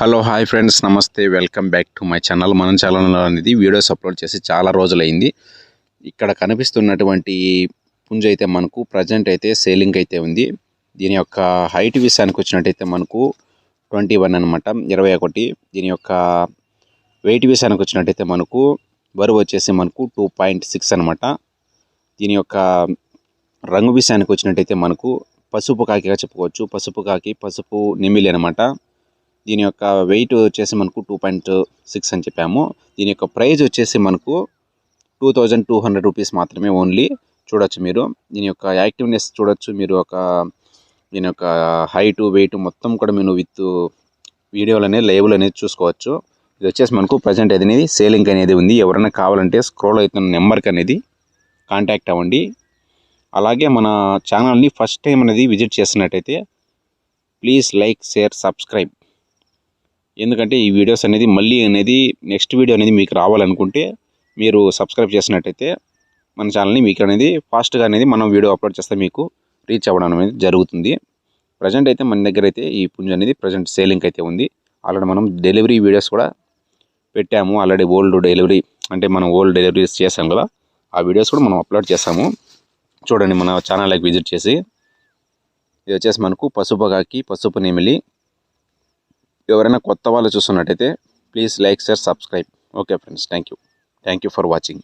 Hello hi friends, నమస్తే. Welcome back to my channel. మన ఛానల్లో అనేది వీడియోస్ అప్లోడ్ చేసి చాలా రోజులైంది. ఇక్కడ కనిపిస్తున్నటువంటి పుంజ అయితే మనకు ప్రజెంట్ అయితే సేలింగ్ అయితే ఉంది. దీని యొక్క హైట్ విషయానికి వచ్చినట్టయితే మనకు 21 అనమాట, 21. దీని యొక్క వెయిట్ విషయానికి వచ్చినట్టయితే మనకు బరువు వచ్చేసి మనకు 2.6 అనమాట. దీని యొక్క రంగు విషయానికి వచ్చినట్టయితే మనకు పసుపు కాకిగా చెప్పుకోవచ్చు. పసుపు నెమిలి అనమాట. దీని యొక్క వెయిట్ వచ్చేసి మనకు 2.6 అని చెప్పాము. దీని యొక్క ప్రైజ్ వచ్చేసి మనకు 2200 రూపీస్ మాత్రమే ఓన్లీ. చూడొచ్చు మీరు దీని యొక్క యాక్టివ్నెస్ చూడొచ్చు మీరు. దీని యొక్క హైట్ వెయిట్ మొత్తం కూడా మీరు విత్ వీడియోలు అనేది లైవ్లో అనేది చూసుకోవచ్చు. ఇది వచ్చేసి మనకు ప్రజెంట్ అనేది సేలింగ్ అనేది ఉంది. ఎవరైనా కావాలంటే స్క్రోల్ అవుతున్న నెంబర్కి అనేది కాంటాక్ట్ అవ్వండి. అలాగే మన ఛానల్ని ఫస్ట్ టైం అనేది విజిట్ చేస్తున్నట్టయితే ప్లీజ్ లైక్, షేర్, సబ్స్క్రైబ్. ఎందుకంటే ఈ వీడియోస్ అనేది మళ్ళీ అనేది నెక్స్ట్ వీడియో అనేది మీకు రావాలనుకుంటే మీరు సబ్స్క్రైబ్ చేసినట్టయితే మన ఛానల్ని మీకు అనేది ఫాస్ట్గా అనేది మనం వీడియో అప్లోడ్ చేస్తే మీకు రీచ్ అవ్వడం అనేది జరుగుతుంది. ప్రజెంట్ అయితే మన దగ్గర అయితే ఈ పుంజ అనేది ప్రజెంట్ సేలింగ్ అయితే ఉంది. ఆల్రెడీ మనం డెలివరీ వీడియోస్ కూడా పెట్టాము. ఆల్రెడీ ఓల్డ్ డెలివరీస్ చేసాం కదా, ఆ వీడియోస్ కూడా మనం అప్లోడ్ చేసాము. చూడండి మన ఛానల్కి విజిట్ చేసి. ఇది వచ్చేసి మనకు పసుపు నెమిలి. ఎవరైనా కొత్త వాళ్ళు చూస్తున్నట్టయితే please like, share, subscribe. Okay friends, thank you for watching.